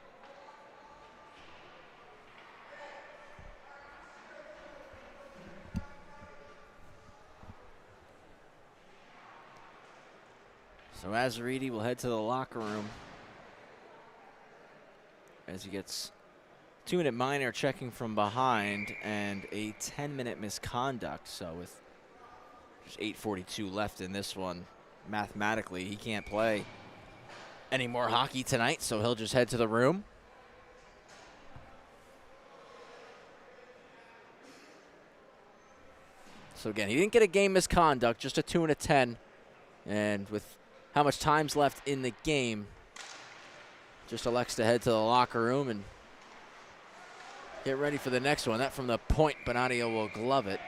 So Azzariti will head to the locker room as he gets 2-minute minor checking from behind and a 10-minute misconduct. So with just 8:42 left in this one, mathematically he can't play any more hockey tonight, so he'll just head to the room. So again, he didn't get a game misconduct, just a 2 and a 10. And with how much time's left in the game, just elects to head to the locker room and get ready for the next one. That from the point, Bonadio will glove it.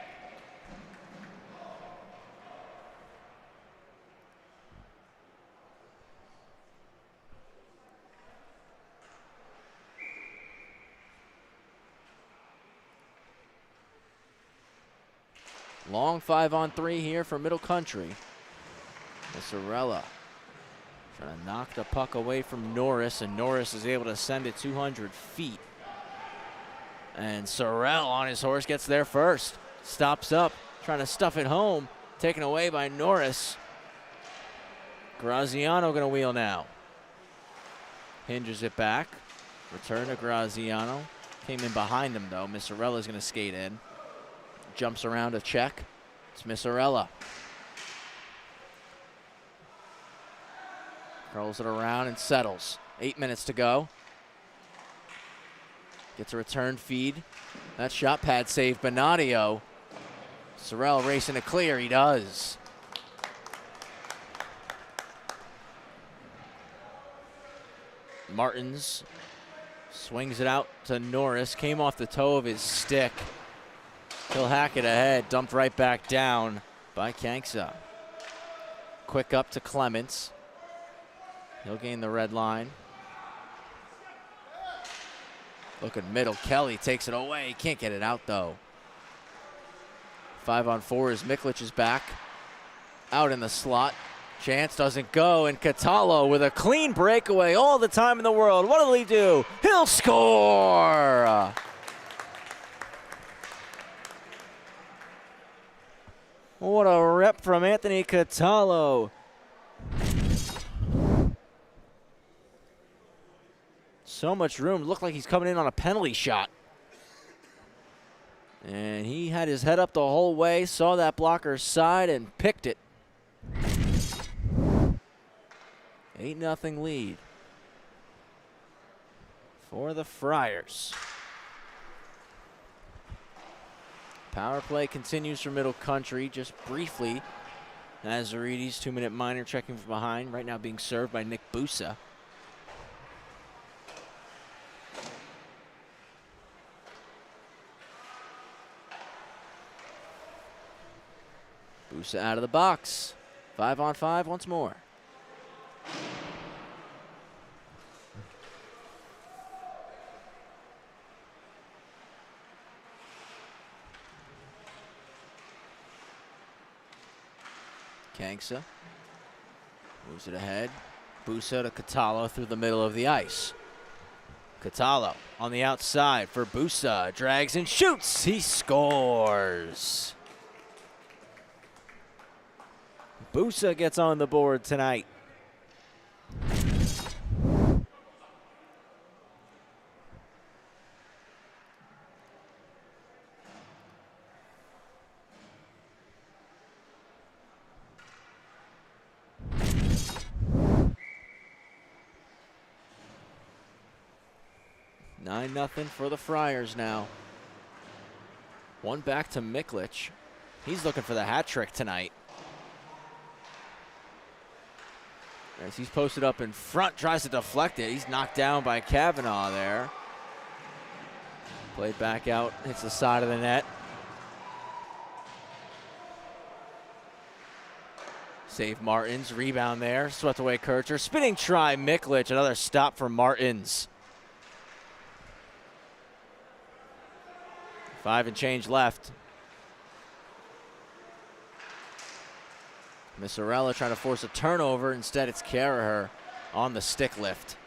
Long 5-on-3 here for Middle Country. Sorella trying to knock the puck away from Norris, and Norris is able to send it 200 feet. And Sorrell on his horse gets there first. Stops up, trying to stuff it home. Taken away by Norris. Graziano going to wheel now. Hinges it back. Return to Graziano. Came in behind him, though. Missarella's going to skate in. Jumps around to check. It's Missarella. Curls it around and settles. 8 minutes to go. Gets a return feed. That shot pad save, Bonadio. Sorrell racing to clear. He does. Martins swings it out to Norris. Came off the toe of his stick. He'll hack it ahead. Dumped right back down by Kanksa. Quick up to Clements. He'll gain the red line. Looking middle. Kelly takes it away. Can't get it out, though. 5-on-4 as Miklich is back. Out in the slot. Chance doesn't go, and Catallo with a clean breakaway. All the time in the world. What will he do? He'll score! What a rep from Anthony Catallo. So much room. Looked like he's coming in on a penalty shot. And he had his head up the whole way, saw that blocker's side, and picked it. 8-0 lead for the Friars. Power play continues for Middle Country. Just briefly, Nazarides, 2-minute minor, checking from behind. Right now being served by Nick Busa. Busa out of the box. 5-on-5 once more. Kanksa moves it ahead. Busa to Catallo through the middle of the ice. Catallo on the outside for Busa. Drags and shoots. He scores. Busa gets on the board tonight. Nothing for the Friars now. One back to Miklich. He's looking for the hat trick tonight. As he's posted up in front, tries to deflect it. He's knocked down by Kavanaugh there. Played back out, hits the side of the net. Save Martins, rebound there, swept away Kircher. Spinning try, Miklich, another stop for Martins. 5 and change left. Missarella trying to force a turnover. Instead, it's Caraher on the stick lift.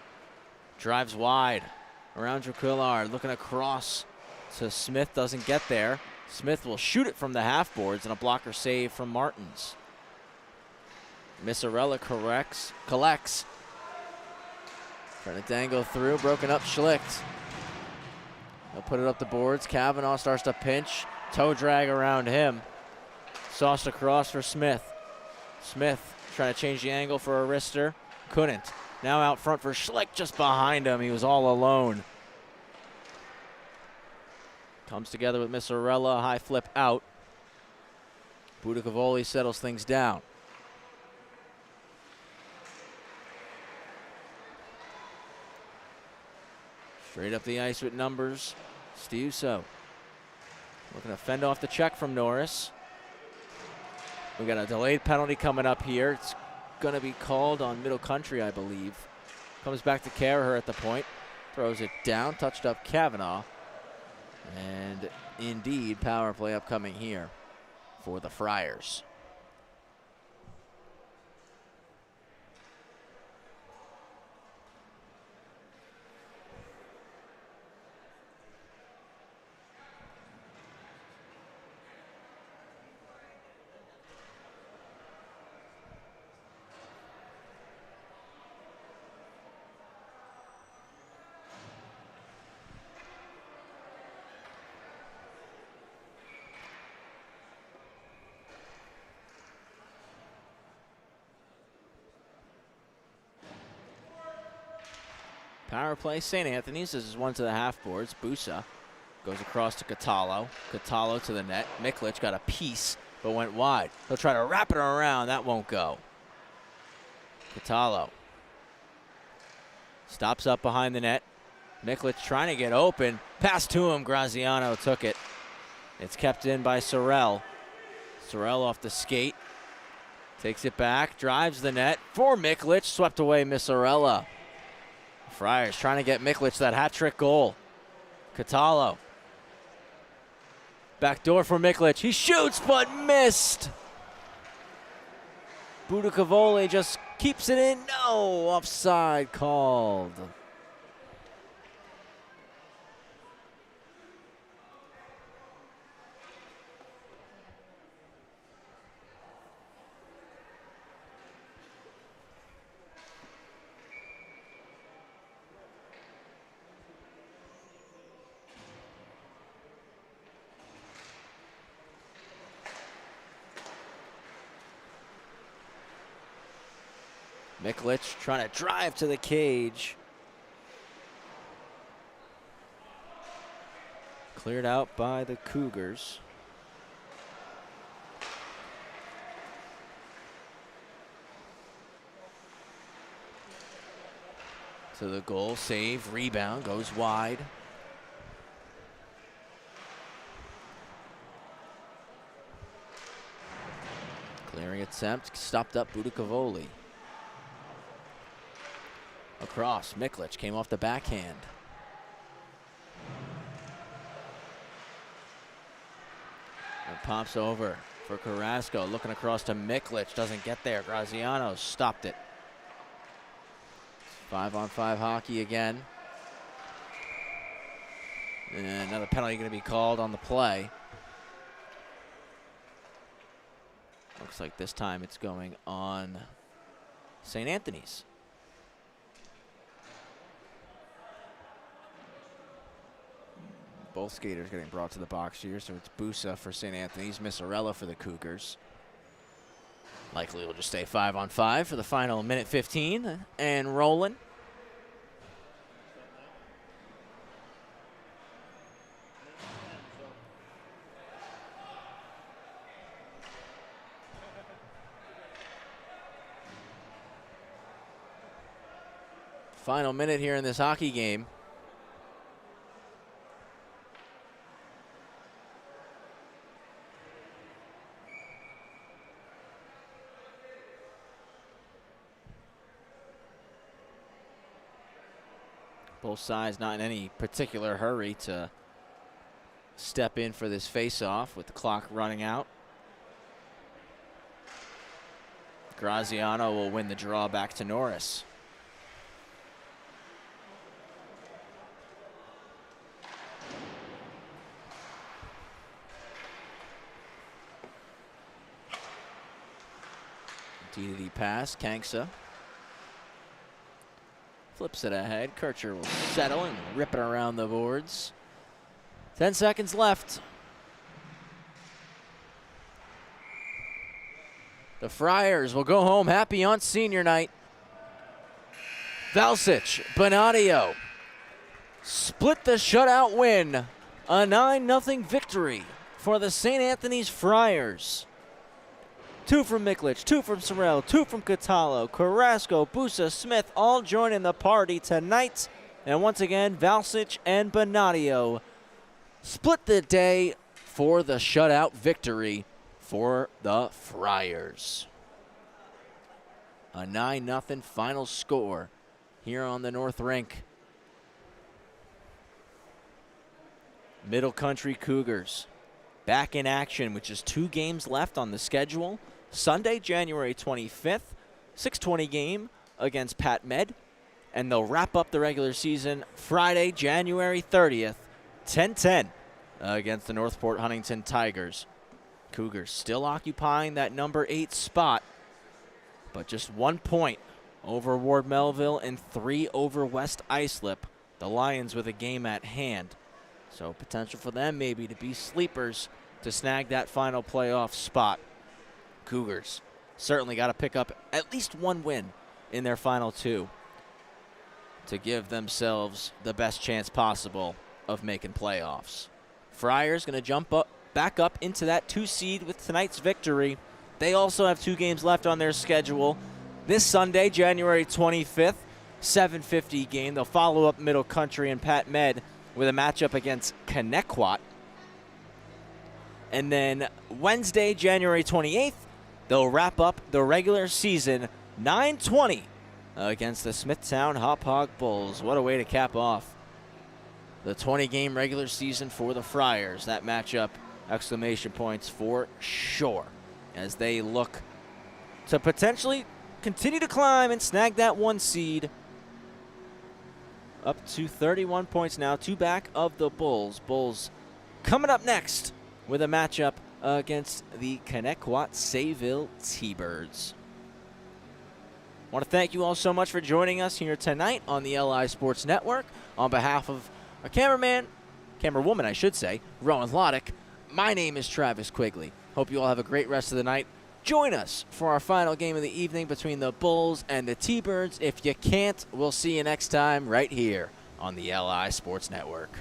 Drives wide around Jaquillard. Looking across to Smith. Doesn't get there. Smith will shoot it from the half boards, and a blocker save from Martins. Missarella collects. Trying to dangle through. Broken up Schlicht. He'll put it up the boards. Kavanaugh starts to pinch. Toe drag around him. Sauced across for Smith. Smith trying to change the angle for a wrister. Couldn't. Now out front for Schlicht, just behind him. He was all alone. Comes together with Missarella. High flip out. Budicavoli settles things down. Straight up the ice with numbers. Stiuso looking to fend off the check from Norris. We got a delayed penalty coming up here. It's going to be called on Middle Country, I believe. Comes back to Caraher at the point. Throws it down, touched up Kavanaugh. And indeed, power play upcoming here for the Friars. Power play, St. Anthony's. This is one to the half boards. Busa goes across to Catallo. Catallo to the net. Miklich got a piece, but went wide. He'll try to wrap it around. That won't go. Catallo stops up behind the net. Miklich trying to get open. Pass to him. Graziano took it. It's kept in by Sorrell. Sorrell off the skate. Takes it back. Drives the net for Miklich. Swept away Missorella. Friars trying to get Miklich that hat-trick goal. Catallo. Back door for Miklich. He shoots, but missed. Budicavoli just keeps it in. No, offside called. Miklich trying to drive to the cage. Cleared out by the Cougars. To the goal, save, rebound, goes wide. Clearing attempt, stopped up Budicavoli. Across, Miklich came off the backhand. And pops over for Carrasco, looking across to Miklich, doesn't get there. Graziano stopped it. 5-on-5 hockey again. And another penalty going to be called on the play. Looks like this time it's going on St. Anthony's. Both skaters getting brought to the box here, so it's Busa for St. Anthony's, Missorella for the Cougars. Likely will just stay 5-on-5 for the final minute 15 and rolling. Final minute here in this hockey game. Both sides not in any particular hurry to step in for this face-off with the clock running out. Graziano will win the draw back to Norris. D-to-D pass, Kanksa. Flips it ahead. Kircher will settle and rip it around the boards. 10 seconds left. The Friars will go home happy on senior night. Valsic, Bonadio split the shutout win. A 9-0 victory for the St. Anthony's Friars. 2 from Miklich, 2 from Sorrell, 2 from Catalo, Carrasco, Busa, Smith all joining the party tonight. And once again, Valsich and Bonadio split the day for the shutout victory for the Friars. A 9-0 final score here on the North Rink. Middle Country Cougars back in action with just 2 games left on the schedule. Sunday, January 25th, 6:20 game against Pat Med. And they'll wrap up the regular season Friday, January 30th, 10:10 against the Northport Huntington Tigers. Cougars still occupying that number 8 spot, but just 1 point over Ward Melville and 3 over West Islip. The Lions with a game at hand. So potential for them maybe to be sleepers to snag that final playoff spot. Cougars certainly got to pick up at least 1 win in their final 2 to give themselves the best chance possible of making playoffs. Friars going to jump back up into that 2 seed with tonight's victory. They also have 2 games left on their schedule. This Sunday, January 25th, 7:50 game. They'll follow up Middle Country and Pat Med with a matchup against Connecticut. And then Wednesday, January 28th, they'll wrap up the regular season 9:20 against the Smithtown Hop Hog Bulls. What a way to cap off the 20-game regular season for the Friars. That matchup, exclamation points for sure, as they look to potentially continue to climb and snag that 1 seed. Up to 31 points now, 2 back of the Bulls. Bulls coming up next with a matchup against the Connecticut Sayville T-Birds. I want to thank you all so much for joining us here tonight on the LI Sports Network. On behalf of our camerawoman, I should say, Rowan Loddick, my name is Travis Quigley. Hope you all have a great rest of the night. Join us for our final game of the evening between the Bulls and the T-Birds. If you can't, we'll see you next time right here on the LI Sports Network.